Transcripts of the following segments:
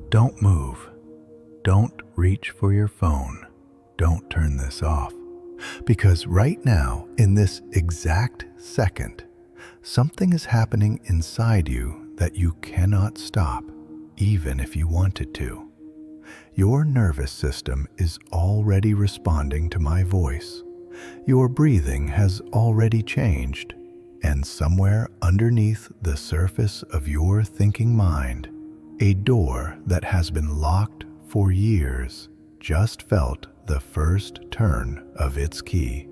Don't move. Don't reach for your phone. Don't turn this off. Because right now, in this exact second, something is happening inside you that you cannot stop, even if you wanted to. Your nervous system is already responding to my voice. Your breathing has already changed, and somewhere underneath the surface of your thinking mind, a door that has been locked for years just felt the first turn of its key.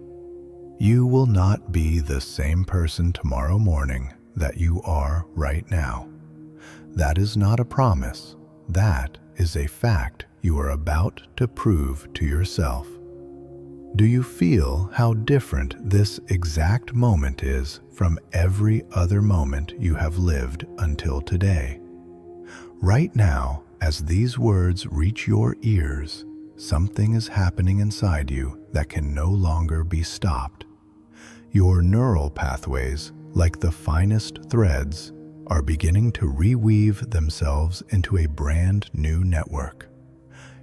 You will not be the same person tomorrow morning that you are right now. That is not a promise. That is a fact you are about to prove to yourself. Do you feel how different this exact moment is from every other moment you have lived until today? Right now, as these words reach your ears, something is happening inside you that can no longer be stopped. Your neural pathways, like the finest threads, are beginning to reweave themselves into a brand new network.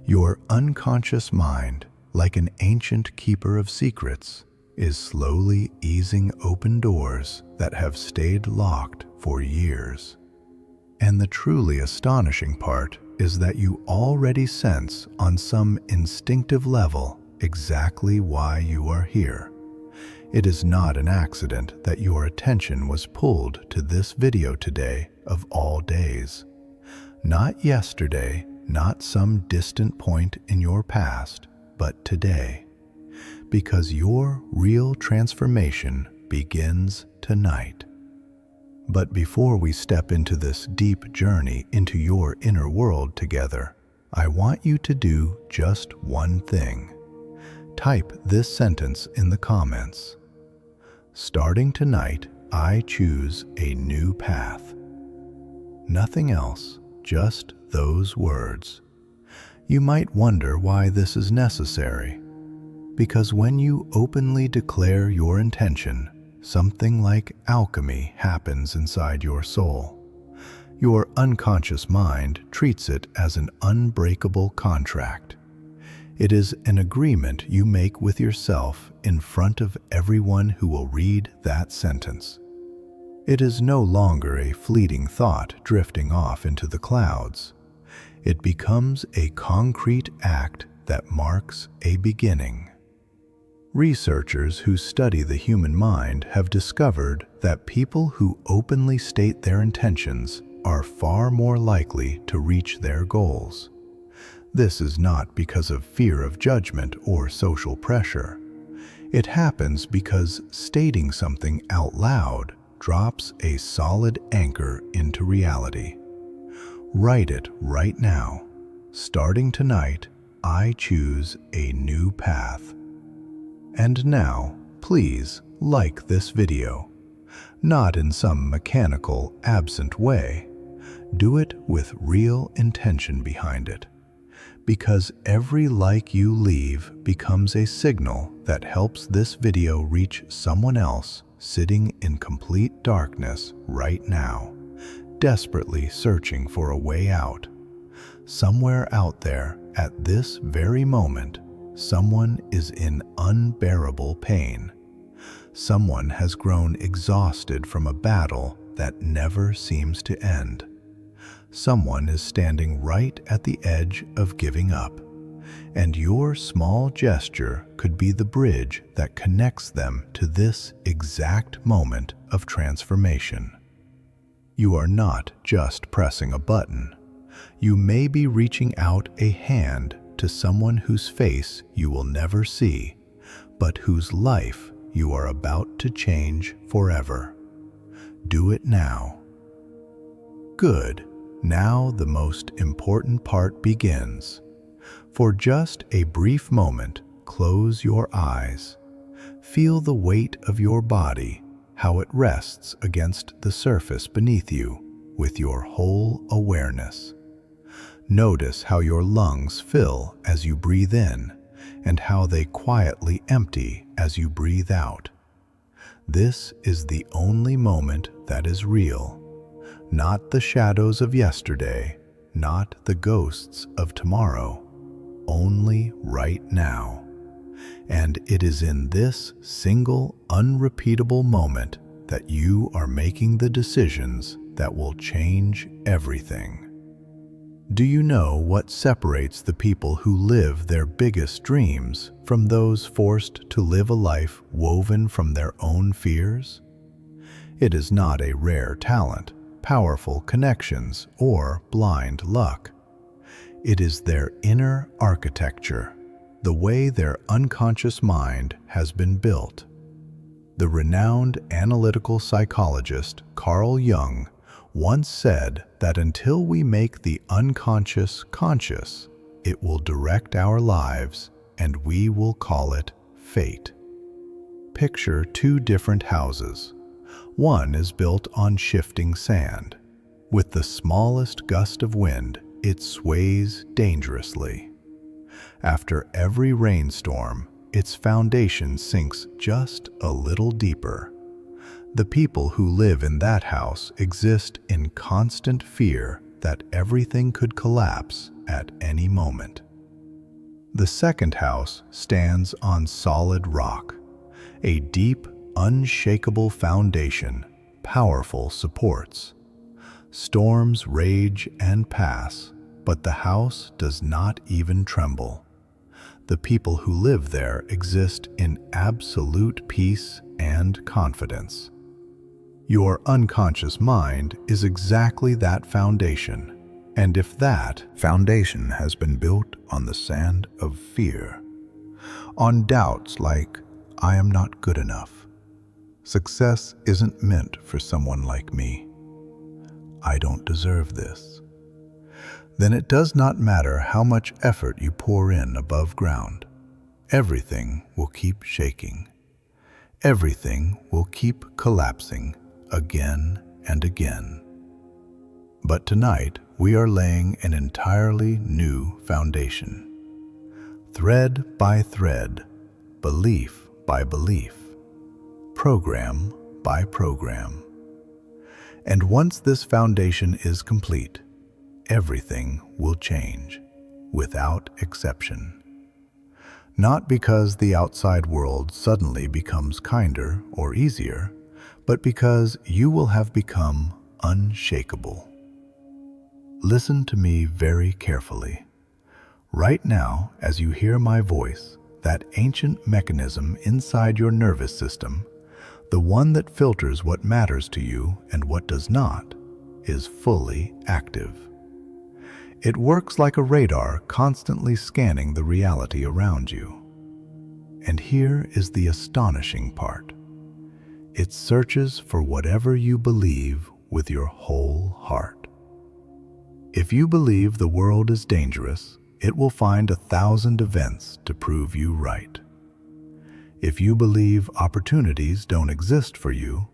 Your unconscious mind, like an ancient keeper of secrets, is slowly easing open doors that have stayed locked for years. And the truly astonishing part is that you already sense on some instinctive level exactly why you are here. It is not an accident that your attention was pulled to this video today of all days. Not yesterday, not some distant point in your past, but today. Because your real transformation begins tonight. But before we step into this deep journey into your inner world together, I want you to do just one thing. Type this sentence in the comments. Starting tonight, I choose a new path. Nothing else, just those words. You might wonder why this is necessary. Because when you openly declare your intention, something like alchemy happens inside your soul. Your unconscious mind treats it as an unbreakable contract. It is an agreement you make with yourself in front of everyone who will read that sentence. It is no longer a fleeting thought drifting off into the clouds. It becomes a concrete act that marks a beginning. Researchers who study the human mind have discovered that people who openly state their intentions are far more likely to reach their goals. This is not because of fear of judgment or social pressure. It happens because stating something out loud drops a solid anchor into reality. Write it right now. Starting tonight, I choose a new path. And now, please like this video. Not in some mechanical, absent way. Do it with real intention behind it. Because every like you leave becomes a signal that helps this video reach someone else sitting in complete darkness right now, desperately searching for a way out. Somewhere out there, at this very moment, someone is in unbearable pain. Someone has grown exhausted from a battle that never seems to end. Someone is standing right at the edge of giving up, and your small gesture could be the bridge that connects them to this exact moment of transformation. You are not just pressing a button. You may be reaching out a hand to someone whose face you will never see, but whose life you are about to change forever. Do it now. Good. Now the most important part begins. For just a brief moment, close your eyes. Feel the weight of your body, how it rests against the surface beneath you with your whole awareness. Notice how your lungs fill as you breathe in and how they quietly empty as you breathe out. This is the only moment that is real. Not the shadows of yesterday, not the ghosts of tomorrow, only right now. And it is in this single, unrepeatable moment that you are making the decisions that will change everything. Do you know what separates the people who live their biggest dreams from those forced to live a life woven from their own fears? It is not a rare talent, powerful connections, or blind luck. It is their inner architecture, the way their unconscious mind has been built. The renowned analytical psychologist Carl Jung once said that until we make the unconscious conscious, it will direct our lives, and we will call it fate. Picture two different houses. One is built on shifting sand. With the smallest gust of wind, it sways dangerously. After every rainstorm, its foundation sinks just a little deeper. The people who live in that house exist in constant fear that everything could collapse at any moment. The second house stands on solid rock, a deep, unshakable foundation, powerful supports. Storms rage and pass, but the house does not even tremble. The people who live there exist in absolute peace and confidence. Your unconscious mind is exactly that foundation, and if that foundation has been built on the sand of fear, on doubts like, I am not good enough, success isn't meant for someone like me, I don't deserve this, then it does not matter how much effort you pour in above ground. Everything will keep shaking. Everything will keep collapsing again and again. But tonight, we are laying an entirely new foundation. Thread by thread, belief by belief, program by program. And once this foundation is complete, everything will change, without exception. Not because the outside world suddenly becomes kinder or easier, but because you will have become unshakable. Listen to me very carefully. Right now, as you hear my voice, that ancient mechanism inside your nervous system, the one that filters what matters to you and what does not, is fully active. It works like a radar constantly scanning the reality around you. And here is the astonishing part. It searches for whatever you believe with your whole heart. If you believe the world is dangerous, it will find 1,000 events to prove you right. If you believe opportunities don't exist for you,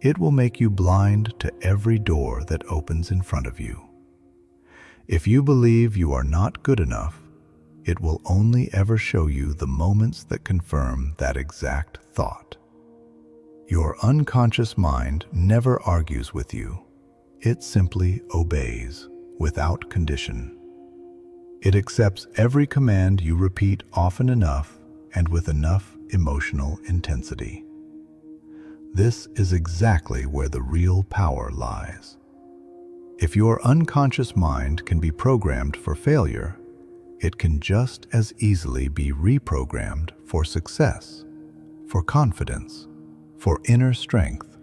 it will make you blind to every door that opens in front of you. If you believe you are not good enough, it will only ever show you the moments that confirm that exact thought. Your unconscious mind never argues with you. It simply obeys, without condition. It accepts every command you repeat often enough and with enough emotional intensity. This is exactly where the real power lies. If your unconscious mind can be programmed for failure, it can just as easily be reprogrammed for success, for confidence, for inner strength,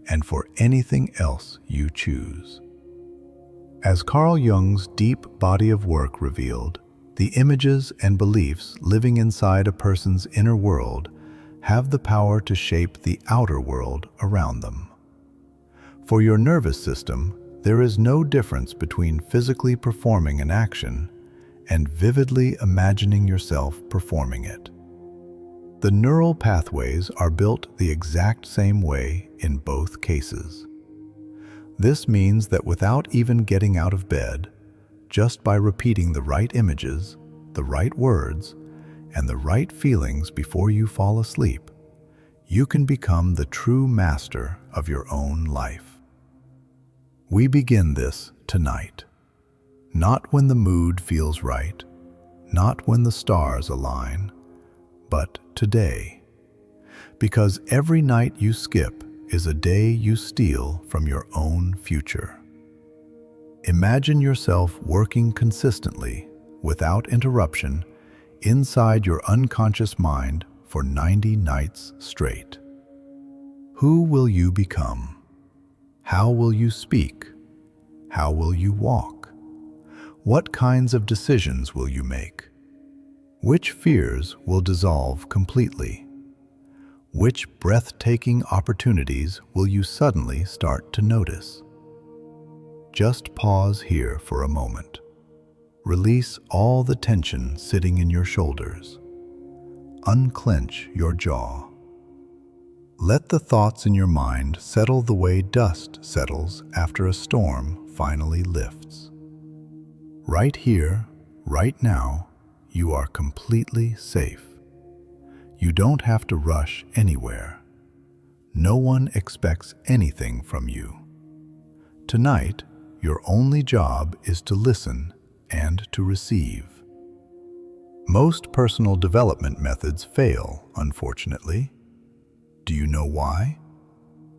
and for anything else you choose. As Carl Jung's deep body of work revealed, the images and beliefs living inside a person's inner world have the power to shape the outer world around them. For your nervous system, there is no difference between physically performing an action and vividly imagining yourself performing it. The neural pathways are built the exact same way in both cases. This means that without even getting out of bed, just by repeating the right images, the right words, and the right feelings before you fall asleep, you can become the true master of your own life. We begin this tonight. Not when the mood feels right, not when the stars align, but today. Because every night you skip is a day you steal from your own future. Imagine yourself working consistently, without interruption, inside your unconscious mind for 90 nights straight. Who will you become? How will you speak? How will you walk? What kinds of decisions will you make? Which fears will dissolve completely? Which breathtaking opportunities will you suddenly start to notice? Just pause here for a moment. Release all the tension sitting in your shoulders. Unclench your jaw. Let the thoughts in your mind settle the way dust settles after a storm finally lifts. Right here, right now, you are completely safe. You don't have to rush anywhere. No one expects anything from you. Tonight, your only job is to listen and to receive. Most personal development methods fail, unfortunately. Do you know why?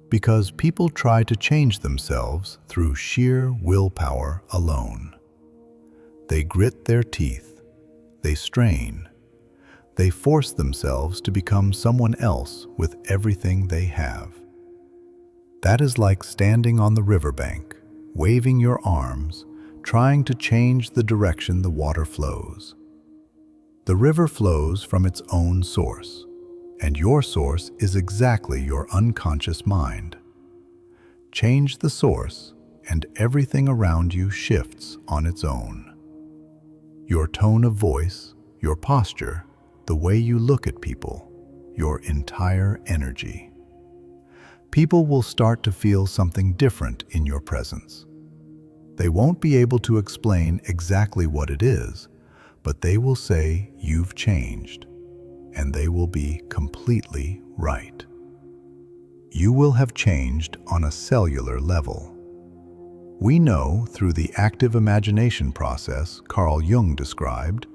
Because people try to change themselves through sheer willpower alone. They grit their teeth, they strain, they force themselves to become someone else with everything they have. That is like standing on the riverbank, waving your arms, trying to change the direction the water flows. The river flows from its own source, and your source is exactly your unconscious mind. Change the source, and everything around you shifts on its own. Your tone of voice, your posture, the way you look at people, your entire energy. People will start to feel something different in your presence. They won't be able to explain exactly what it is, but they will say you've changed, and they will be completely right. You will have changed on a cellular level. We know through the active imagination process Carl Jung described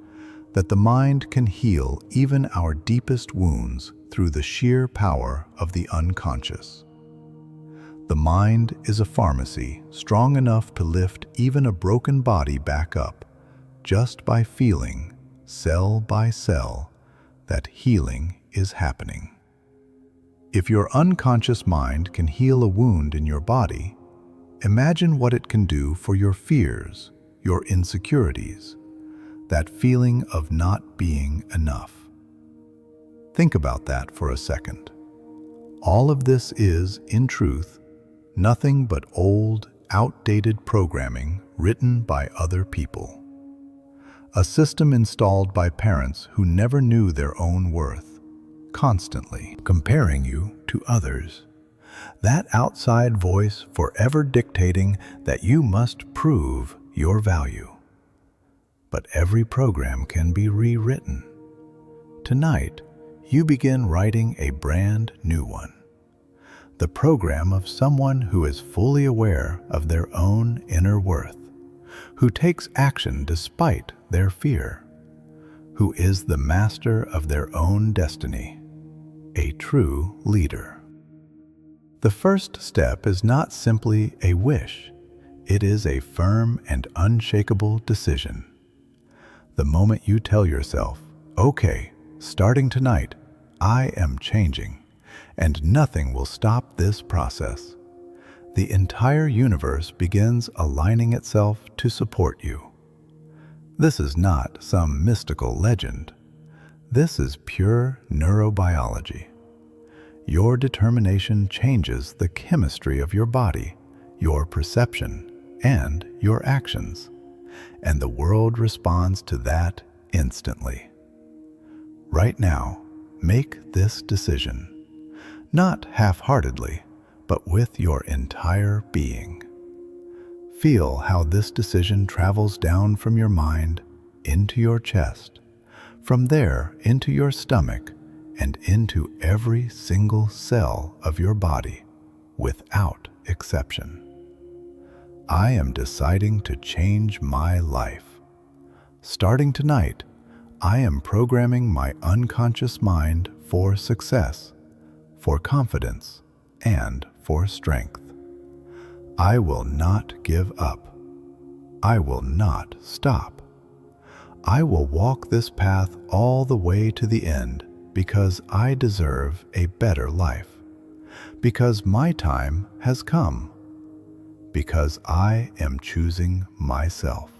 that the mind can heal even our deepest wounds through the sheer power of the unconscious. The mind is a pharmacy strong enough to lift even a broken body back up just by feeling, cell by cell, that healing is happening. If your unconscious mind can heal a wound in your body, imagine what it can do for your fears, your insecurities, that feeling of not being enough. Think about that for a second. All of this is, in truth, nothing but old, outdated programming written by other people. A system installed by parents who never knew their own worth, constantly comparing you to others. That outside voice forever dictating that you must prove your value. But every program can be rewritten. Tonight, you begin writing a brand new one. The program of someone who is fully aware of their own inner worth, who takes action despite their fear, who is the master of their own destiny, a true leader. The first step is not simply a wish, it is a firm and unshakable decision. The moment you tell yourself, okay, starting tonight, I am changing, and nothing will stop this process, the entire universe begins aligning itself to support you. This is not some mystical legend. This is pure neurobiology. Your determination changes the chemistry of your body, your perception, and your actions, and the world responds to that instantly. Right now, make this decision, not half-heartedly, but with your entire being. Feel how this decision travels down from your mind into your chest, from there into your stomach, and into every single cell of your body, without exception. I am deciding to change my life. Starting tonight, I am programming my unconscious mind for success, for confidence, and for strength. I will not give up. I will not stop. I will walk this path all the way to the end because I deserve a better life, because my time has come, because I am choosing myself.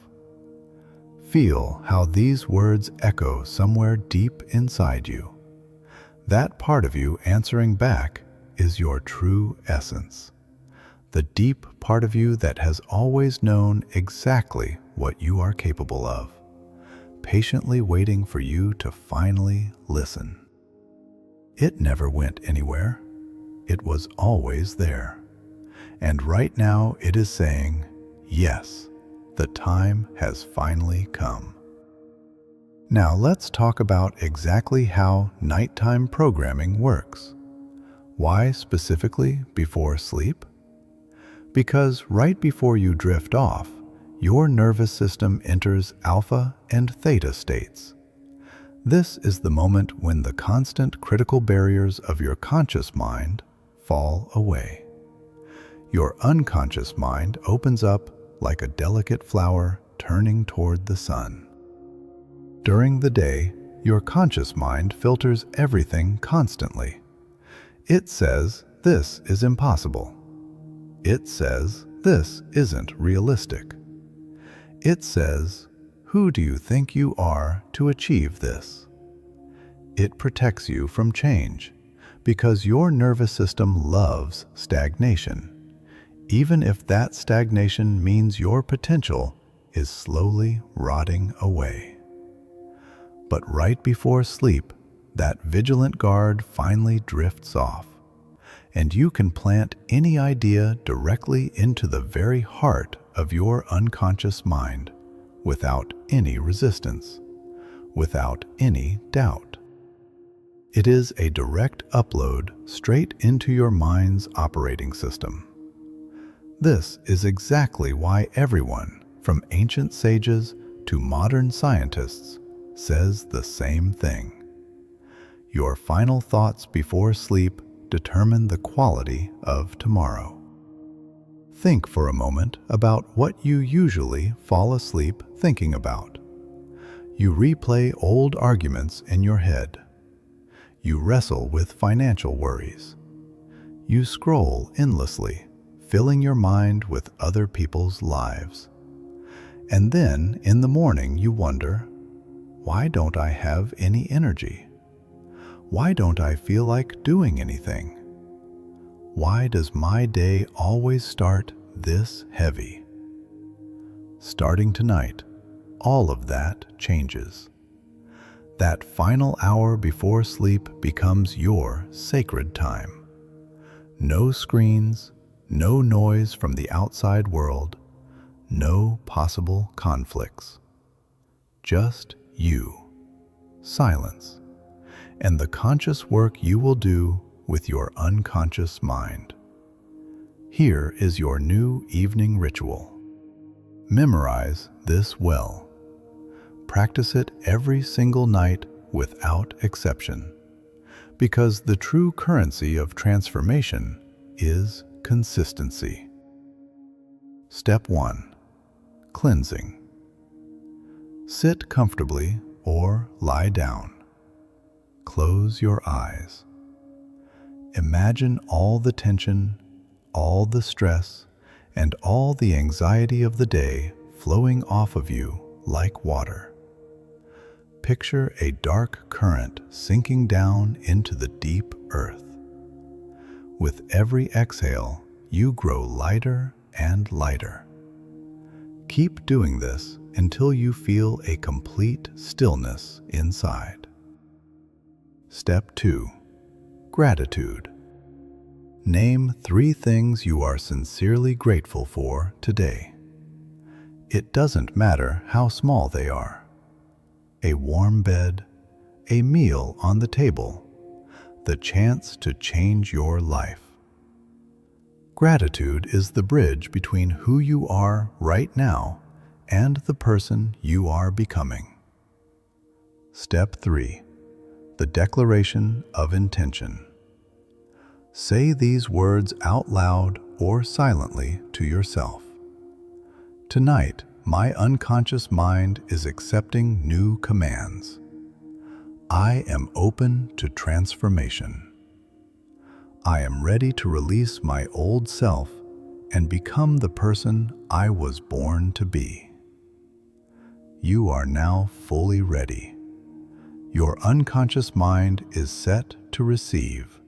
Feel how these words echo somewhere deep inside you. That part of you answering back is your true essence, the deep part of you that has always known exactly what you are capable of, patiently waiting for you to finally listen. It never went anywhere. It was always there. And right now it is saying, yes, the time has finally come. Now let's talk about exactly how nighttime programming works. Why specifically before sleep? Because right before you drift off, your nervous system enters alpha and theta states. This is the moment when the constant critical barriers of your conscious mind fall away. Your unconscious mind opens up like a delicate flower turning toward the sun. During the day, your conscious mind filters everything constantly. It says, this is impossible. It says, this isn't realistic. It says, who do you think you are to achieve this? It protects you from change because your nervous system loves stagnation, even if that stagnation means your potential is slowly rotting away. But right before sleep, that vigilant guard finally drifts off, and you can plant any idea directly into the very heart of your unconscious mind without any resistance, without any doubt. It is a direct upload straight into your mind's operating system. This is exactly why everyone, from ancient sages to modern scientists, says the same thing. Your final thoughts before sleep determine the quality of tomorrow. Think for a moment about what you usually fall asleep thinking about. You replay old arguments in your head. You wrestle with financial worries. You scroll endlessly, filling your mind with other people's lives. And then, in the morning, you wonder, why don't I have any energy? Why don't I feel like doing anything? Why does my day always start this heavy? Starting tonight, all of that changes. That final hour before sleep becomes your sacred time. No screens, no noise from the outside world, no possible conflicts. Just you, silence, and the conscious work you will do with your unconscious mind. Here is your new evening ritual. Memorize this well. Practice it every single night without exception, because the true currency of transformation is consistency. Step 1. Cleansing. Sit comfortably or lie down. Close your eyes. Imagine all the tension, all the stress, and all the anxiety of the day flowing off of you like water. Picture a dark current sinking down into the deep earth. With every exhale, you grow lighter and lighter. Keep doing this until you feel a complete stillness inside. Step 2. Gratitude. Name 3 things you are sincerely grateful for today. It doesn't matter how small they are. A warm bed, a meal on the table, the chance to change your life. Gratitude is the bridge between who you are right now and the person you are becoming. Step 3. The declaration of intention. Say these words out loud or silently to yourself. Tonight, my unconscious mind is accepting new commands. I am open to transformation. I am ready to release my old self and become the person I was born to be. You are now fully ready. Your unconscious mind is set to receive,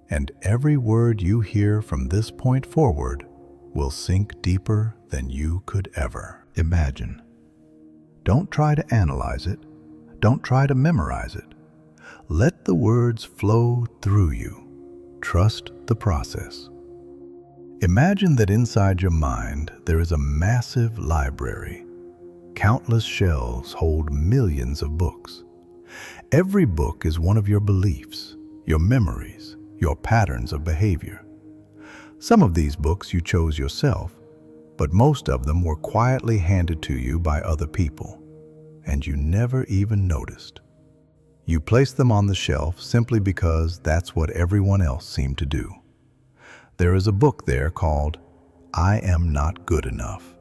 and every word you hear from this point forward will sink deeper than you could ever imagine. Don't try to analyze it. Don't try to memorize it. Let the words flow through you. Trust the process. Imagine that inside your mind there is a massive library. Countless shelves hold millions of books. Every book is one of your beliefs, your memories, your patterns of behavior. Some of these books you chose yourself, but most of them were quietly handed to you by other people, and you never even noticed. You placed them on the shelf simply because that's what everyone else seemed to do. There is a book there called I Am Not Good Enough.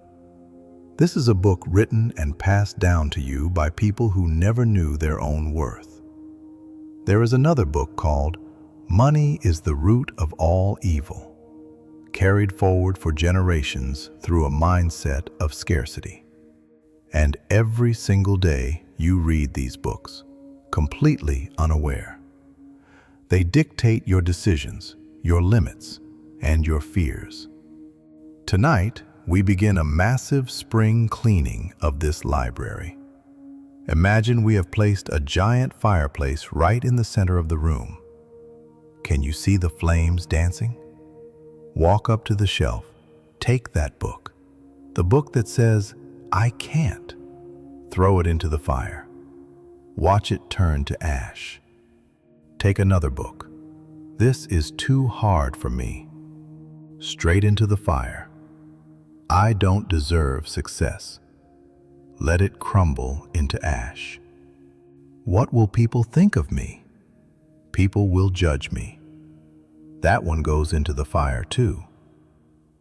This is a book written and passed down to you by people who never knew their own worth. There is another book called Money is the Root of All Evil, carried forward for generations through a mindset of scarcity. And every single day you read these books, completely unaware. They dictate your decisions, your limits, and your fears. Tonight, we begin a massive spring cleaning of this library. Imagine we have placed a giant fireplace right in the center of the room. Can you see the flames dancing? Walk up to the shelf, take that book, the book that says, I can't. Throw it into the fire. Watch it turn to ash. Take another book. This is too hard for me. Straight into the fire. I don't deserve success. Let it crumble into ash. What will people think of me? People will judge me. That one goes into the fire too.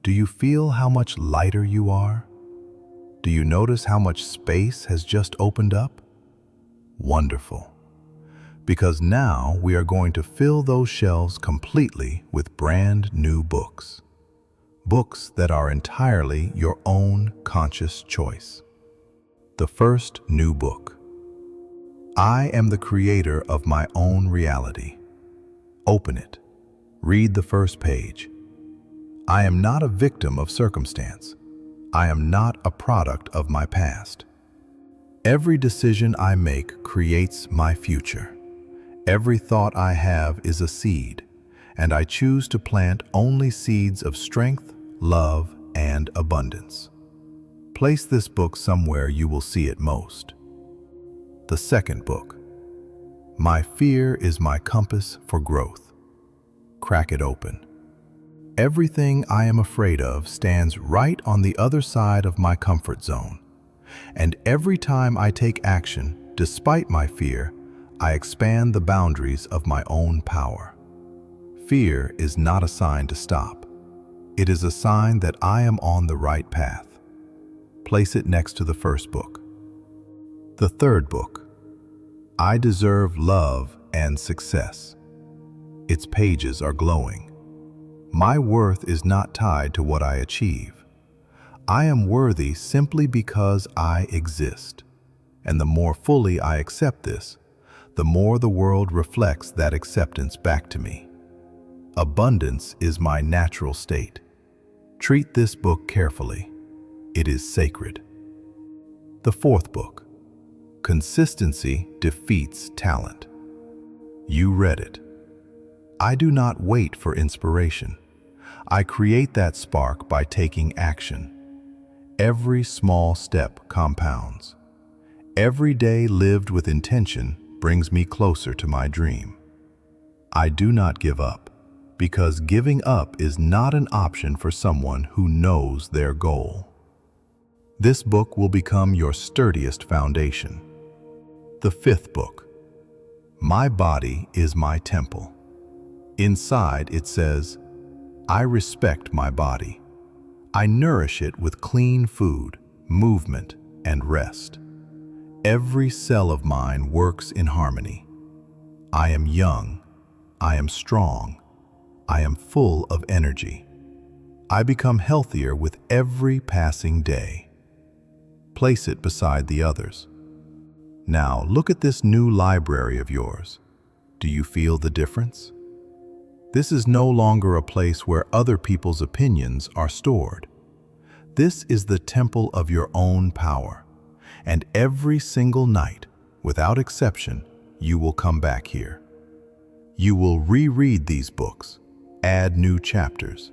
Do you feel how much lighter you are? Do you notice how much space has just opened up? Wonderful. Because now we are going to fill those shelves completely with brand new books. Books that are entirely your own conscious choice. The first new book. I am the creator of my own reality. Open it. Read the first page. I am not a victim of circumstance. I am not a product of my past. Every decision I make creates my future. Every thought I have is a seed, and I choose to plant only seeds of strength, love, and abundance. Place this book somewhere you will see it most. The second book. My fear is my compass for growth. Crack it open. Everything I am afraid of stands right on the other side of my comfort zone. And every time I take action, despite my fear, I expand the boundaries of my own power. Fear is not a sign to stop. It is a sign that I am on the right path. Place it next to the first book. The third book. I deserve love and success. Its pages are glowing. My worth is not tied to what I achieve. I am worthy simply because I exist. And the more fully I accept this, the more the world reflects that acceptance back to me. Abundance is my natural state. Treat this book carefully. It is sacred. The fourth book. Consistency defeats talent. You read it. I do not wait for inspiration. I create that spark by taking action. Every small step compounds. Every day lived with intention brings me closer to my dream. I do not give up. because giving up is not an option for someone who knows their goal. This book will become your sturdiest foundation. The fifth book, My Body is My Temple. Inside it says, I respect my body. I nourish it with clean food, movement, and rest. Every cell of mine works in harmony. I am young. I am strong. I am full of energy. I become healthier with every passing day. Place it beside the others. Now look at this new library of yours. Do you feel the difference? This is no longer a place where other people's opinions are stored. This is the temple of your own power. And every single night, without exception, you will come back here. You will reread these books, add new chapters,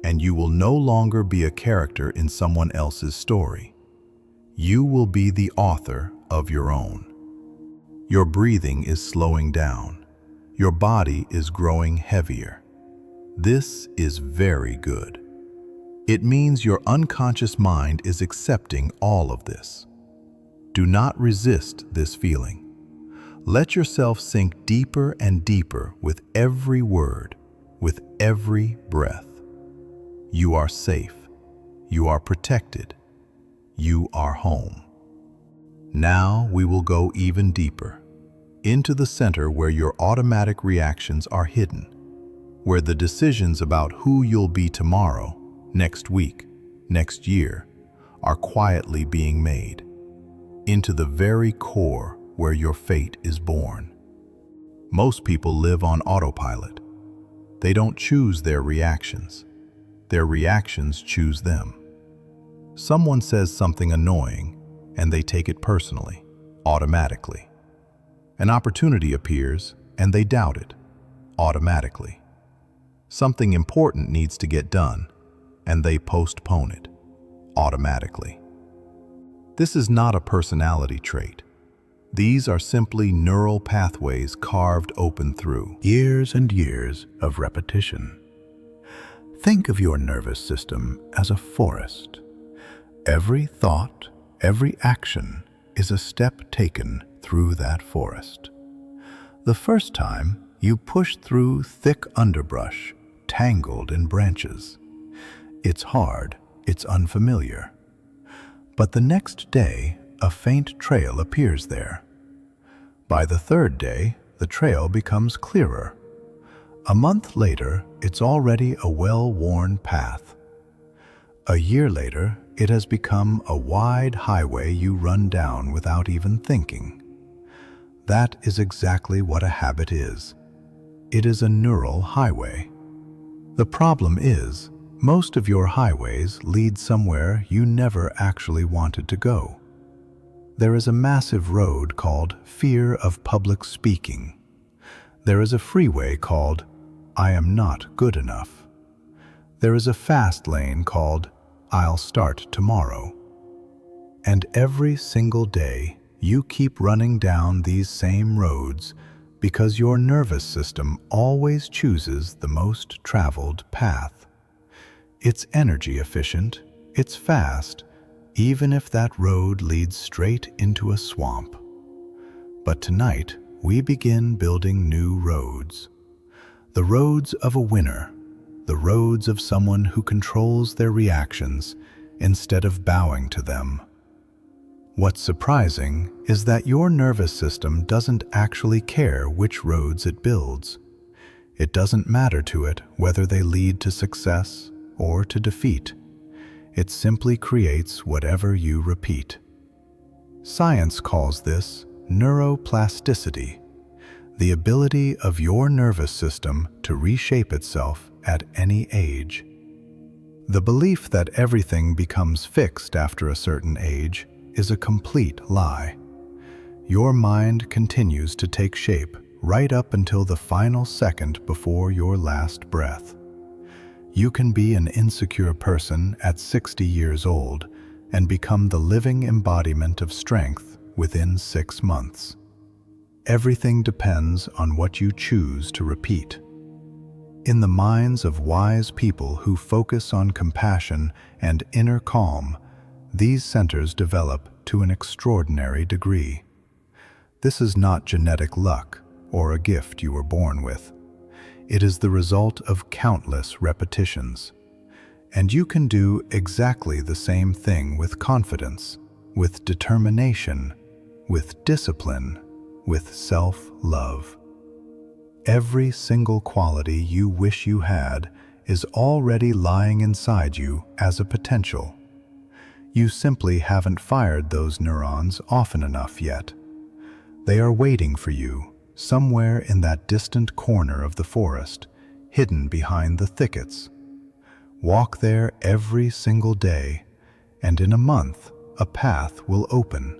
and you will no longer be a character in someone else's story. You will be the author of your own. Your breathing is slowing down. Your body is growing heavier. This is very good. It means your unconscious mind is accepting all of this. Do not resist this feeling. Let yourself sink deeper and deeper with every word, with every breath. You are safe. You are protected. You are home. Now we will go even deeper, into the center where your automatic reactions are hidden, where the decisions about who you'll be tomorrow, next week, next year, are quietly being made, into the very core where your fate is born. Most people live on autopilot. They don't choose their reactions. Their reactions choose them. Someone says something annoying, and they take it personally, automatically. An opportunity appears, and they doubt it, automatically. Something important needs to get done, and they postpone it, automatically. This is not a personality trait. These are simply neural pathways carved open through years and years of repetition. Think of your nervous system as a forest. Every thought, every action is a step taken through that forest. The first time, you push through thick underbrush, tangled in branches. It's hard, it's unfamiliar. But the next day, a faint trail appears there. By the third day, the trail becomes clearer. A month later, it's already a well-worn path. A year later, it has become a wide highway you run down without even thinking. That is exactly what a habit is. It is a neural highway. The problem is, most of your highways lead somewhere you never actually wanted to go. There is a massive road called fear of public speaking. There is a freeway called I am not good enough. There is a fast lane called I'll start tomorrow. And every single day, you keep running down these same roads because your nervous system always chooses the most traveled path. It's energy efficient, it's fast, even if that road leads straight into a swamp. But tonight, we begin building new roads. The roads of a winner, the roads of someone who controls their reactions instead of bowing to them. What's surprising is that your nervous system doesn't actually care which roads it builds. It doesn't matter to it whether they lead to success or to defeat. It simply creates whatever you repeat. Science calls this neuroplasticity, the ability of your nervous system to reshape itself at any age. The belief that everything becomes fixed after a certain age is a complete lie. Your mind continues to take shape right up until the final second before your last breath. You can be an insecure person at 60 years old and become the living embodiment of strength within 6 months. Everything depends on what you choose to repeat. In the minds of wise people who focus on compassion and inner calm, these centers develop to an extraordinary degree. This is not genetic luck or a gift you were born with. It is the result of countless repetitions. And you can do exactly the same thing with confidence, with determination, with discipline, with self-love. Every single quality you wish you had is already lying inside you as a potential. You simply haven't fired those neurons often enough yet. They are waiting for you somewhere in that distant corner of the forest, hidden behind the thickets. Walk there every single day, and in a month, a path will open.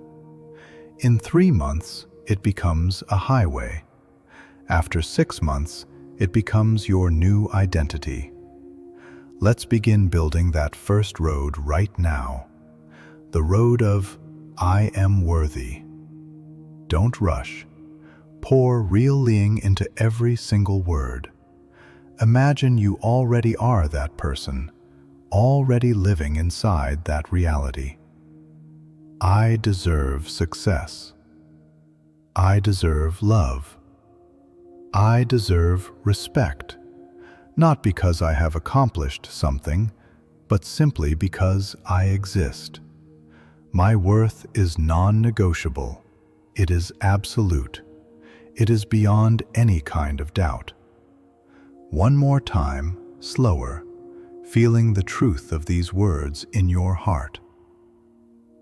In 3 months, it becomes a highway. After 6 months, it becomes your new identity. Let's begin building that first road right now. The road of I am worthy. Don't rush. Pour real Liang into every single word. Imagine you already are that person, already living inside that reality. I deserve success. I deserve love. I deserve respect, not because I have accomplished something, but simply because I exist. My worth is non-negotiable. It is absolute. It is beyond any kind of doubt. One more time, slower, feeling the truth of these words in your heart.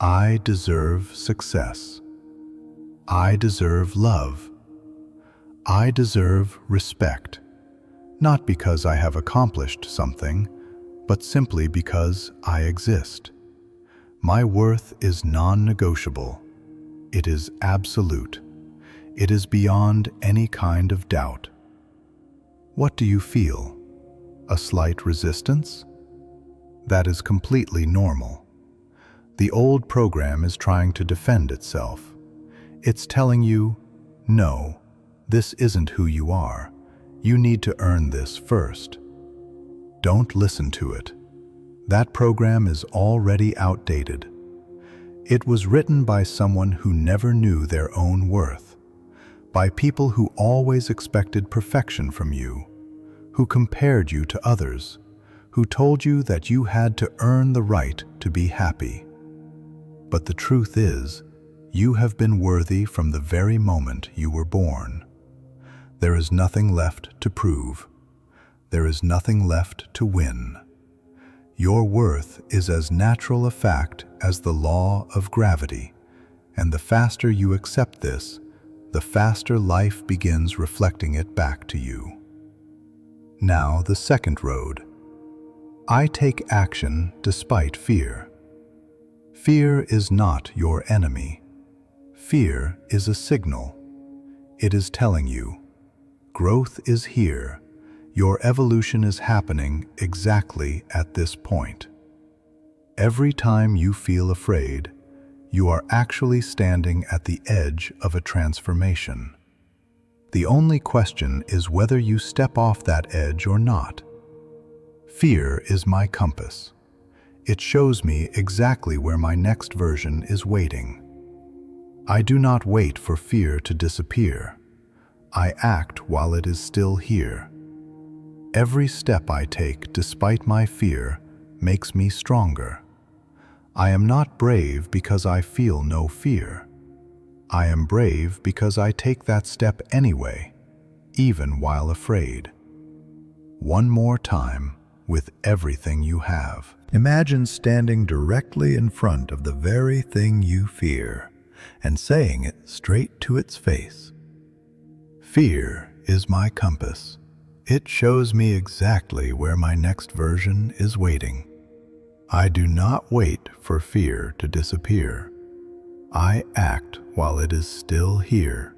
I deserve success. I deserve love. I deserve respect, not because I have accomplished something, but simply because I exist. My worth is non-negotiable. It is absolute. It is beyond any kind of doubt. What do you feel? A slight resistance? That is completely normal. The old program is trying to defend itself. It's telling you, no, this isn't who you are. You need to earn this first. Don't listen to it. That program is already outdated. It was written by someone who never knew their own worth, by people who always expected perfection from you, who compared you to others, who told you that you had to earn the right to be happy. But the truth is, you have been worthy from the very moment you were born. There is nothing left to prove. There is nothing left to win. Your worth is as natural a fact as the law of gravity, and the faster you accept this, the faster life begins reflecting it back to you. Now the second road. I take action despite fear. Fear is not your enemy. Fear is a signal. It is telling you, growth is here. Your evolution is happening exactly at this point. Every time you feel afraid, you are actually standing at the edge of a transformation. The only question is whether you step off that edge or not. Fear is my compass. It shows me exactly where my next version is waiting. I do not wait for fear to disappear. I act while it is still here. Every step I take despite my fear makes me stronger. I am not brave because I feel no fear. I am brave because I take that step anyway, even while afraid. One more time, with everything you have. Imagine standing directly in front of the very thing you fear and saying it straight to its face. Fear is my compass. It shows me exactly where my next version is waiting. I do not wait for fear to disappear. I act while it is still here.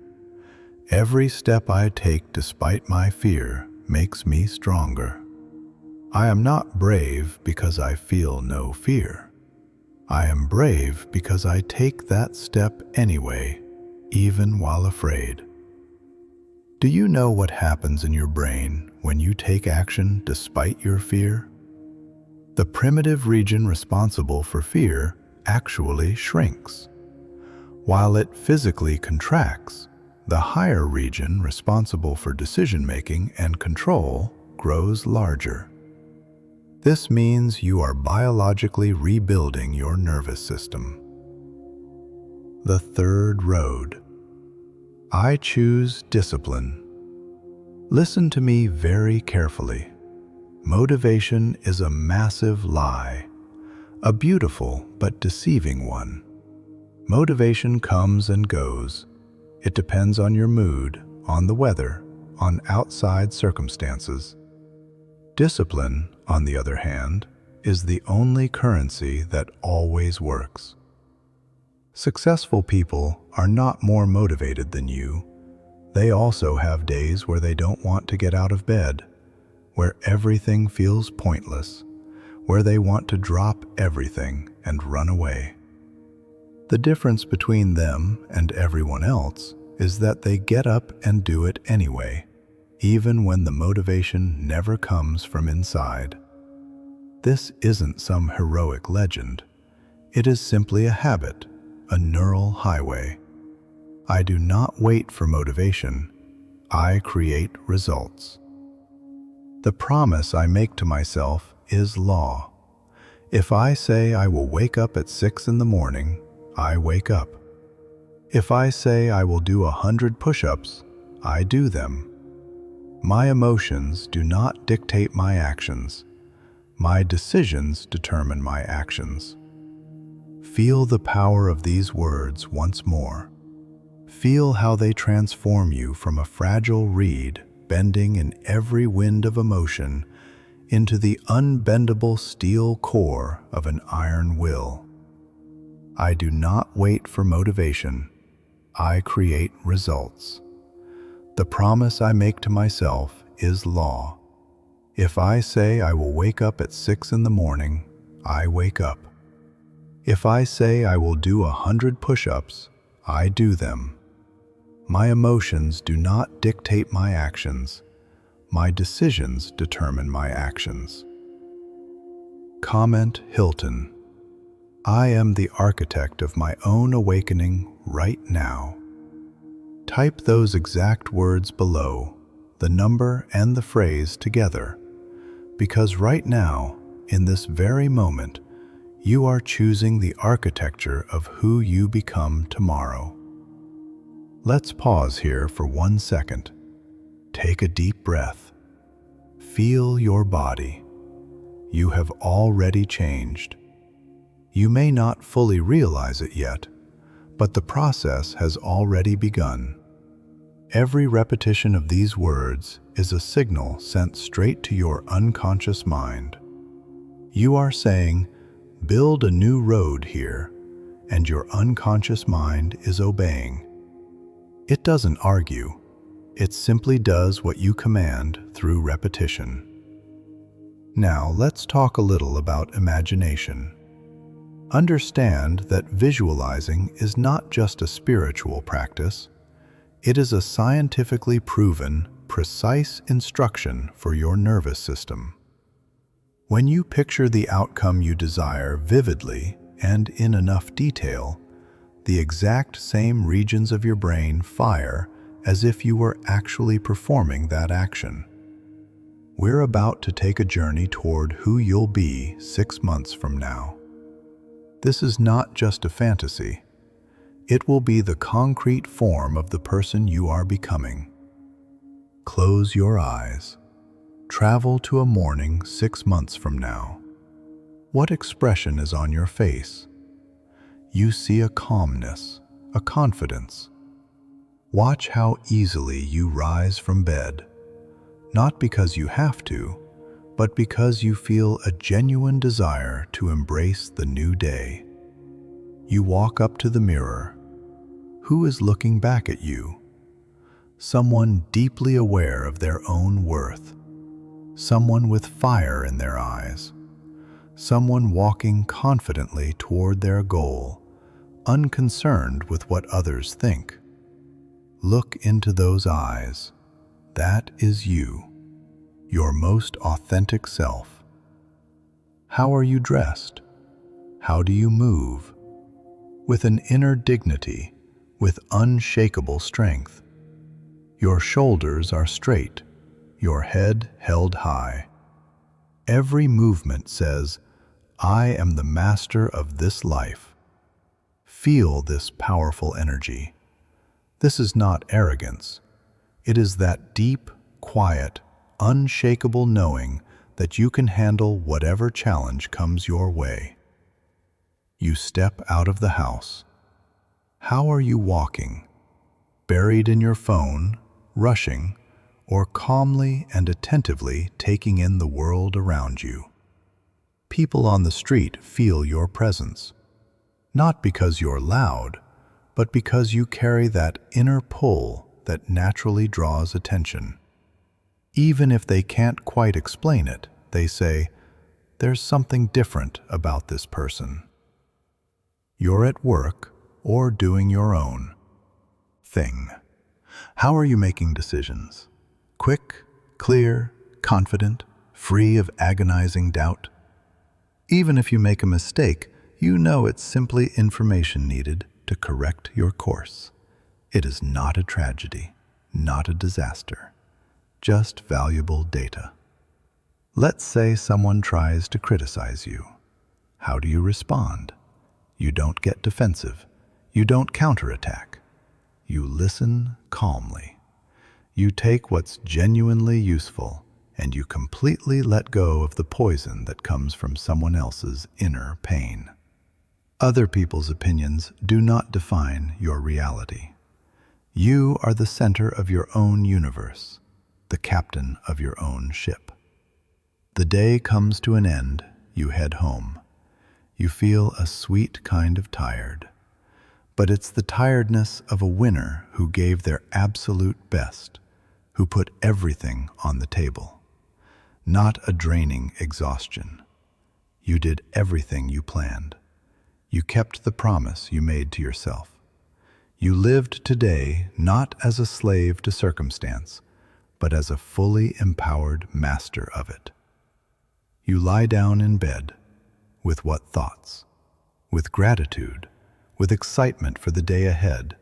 Every step I take despite my fear makes me stronger. I am not brave because I feel no fear. I am brave because I take that step anyway, even while afraid. Do you know what happens in your brain when you take action despite your fear? The primitive region responsible for fear actually shrinks. While it physically contracts, the higher region responsible for decision-making and control grows larger. This means you are biologically rebuilding your nervous system. The third road. I choose discipline. Listen to me very carefully. Motivation is a massive lie, a beautiful but deceiving one. Motivation comes and goes. It depends on your mood, on the weather, on outside circumstances. Discipline, on the other hand, is the only currency that always works. Successful people are not more motivated than you. They also have days where they don't want to get out of bed, where everything feels pointless, where they want to drop everything and run away. The difference between them and everyone else is that they get up and do it anyway, even when the motivation never comes from inside. This isn't some heroic legend. It is simply a habit, a neural highway. I do not wait for motivation. I create results. The promise I make to myself is law. If I say I will wake up at 6 in the morning, I wake up. If I say I will do 100 push-ups, I do them. My emotions do not dictate my actions. My decisions determine my actions. Feel the power of these words once more. Feel how they transform you from a fragile reed bending in every wind of emotion into the unbendable steel core of an iron will. I do not wait for motivation. I create results. The promise I make to myself is law. If I say I will wake up at 6 in the morning, I wake up. If I say I will do 100 push-ups, I do them. My emotions do not dictate my actions. My decisions determine my actions. Comment Hilton. I am the architect of my own awakening right now. Type those exact words below, the number and the phrase together, because right now, in this very moment, you are choosing the architecture of who you become tomorrow. Let's pause here for 1 second. Take a deep breath. Feel your body. You have already changed. You may not fully realize it yet, but the process has already begun. Every repetition of these words is a signal sent straight to your unconscious mind. You are saying, "Build a new road here," and your unconscious mind is obeying. It doesn't argue. It simply does what you command through repetition. Now let's talk a little about imagination. Understand that visualizing is not just a spiritual practice. It is a scientifically proven, precise instruction for your nervous system. When you picture the outcome you desire vividly and in enough detail, the exact same regions of your brain fire as if you were actually performing that action. We're about to take a journey toward who you'll be 6 months from now. This is not just a fantasy. It will be the concrete form of the person you are becoming. Close your eyes. Travel to a morning 6 months from now. What expression is on your face? You see a calmness, a confidence. Watch how easily you rise from bed, not because you have to, but because you feel a genuine desire to embrace the new day. You walk up to the mirror. Who is looking back at you? Someone deeply aware of their own worth. Someone with fire in their eyes. Someone walking confidently toward their goal, unconcerned with what others think. Look into those eyes. That is you, your most authentic self. How are you dressed? How do you move? With an inner dignity, with unshakable strength. Your shoulders are straight, your head held high. Every movement says, I am the master of this life. Feel this powerful energy. This is not arrogance. It is that deep, quiet, unshakable knowing that you can handle whatever challenge comes your way. You step out of the house. How are you walking? Buried in your phone, rushing, or calmly and attentively taking in the world around you? People on the street feel your presence, not because you're loud, but because you carry that inner pull that naturally draws attention. Even if they can't quite explain it, they say, there's something different about this person. You're at work or doing your own thing. How are you making decisions? Quick, clear, confident, free of agonizing doubt? Even if you make a mistake, you know it's simply information needed to correct your course. It is not a tragedy, not a disaster, just valuable data. Let's say someone tries to criticize you. How do you respond? You don't get defensive. You don't counterattack. You listen calmly. You take what's genuinely useful, and you completely let go of the poison that comes from someone else's inner pain. Other people's opinions do not define your reality. You are the center of your own universe, the captain of your own ship. The day comes to an end, you head home. You feel a sweet kind of tired, but it's the tiredness of a winner who gave their absolute best, who put everything on the table. Not a draining exhaustion. You did everything you planned. You kept the promise you made to yourself. You lived today not as a slave to circumstance, but as a fully empowered master of it. You lie down in bed. With what thoughts? With gratitude, with excitement for the day ahead,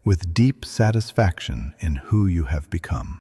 with deep satisfaction in who you have become.